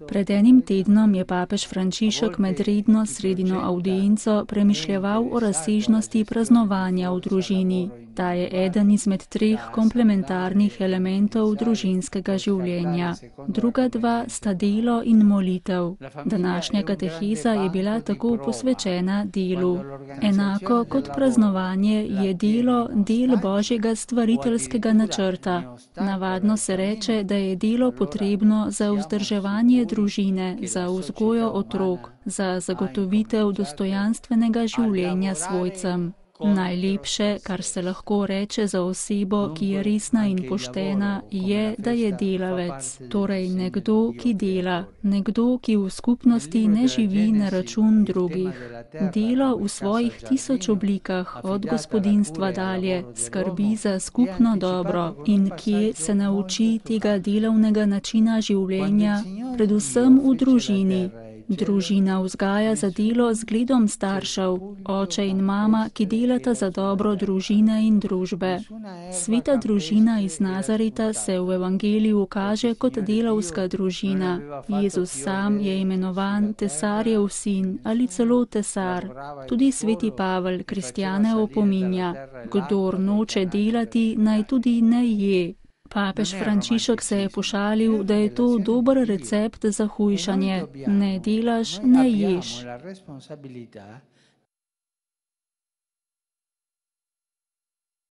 Pred enim tednom je papež Frančišek med redno sredino avdienco premišljeval o razsežnosti praznovanja v družini. Ta je eden izmed 3 komplementarnih elementov družinskega življenja. Druga 2 sta delo in molitev. Današnja kateheza je bila tako posvečena delu. Enako kot praznovanje je delo del Božjega stvariteljskega načrta. Navadno se reče, da je delo potrebno za vzdrževanje družine, za vzgojo otrok, za zagotovitev dostojanstvenega življenja svojcem. Najlepše, kar se lahko reče za osebo, ki je resna in poštena, je, da je delavec, torej nekdo, ki dela, nekdo, ki v skupnosti ne živi na račun drugih. Delo v svojih 1000 oblikah, od gospodinjstva dalje, skrbi za skupno dobro in kje se nauči tega delovnega načina življenja, predvsem v družini. Družina vzgaja za delo z zgledom staršev, oče in mama, ki delata za dobro družine in družbe. Sveta družina iz Nazareta se v evangeliju kaže kot delavska družina. Jezus sam je imenovan Tesarjev sin ali celo tesar. Tudi sveti Pavel kristjane opominja: kdor noče delati, naj tudi ne je. Papež Frančišek se je pošalil, da je to dober recept za hujšanje. Ne delaš, ne ješ.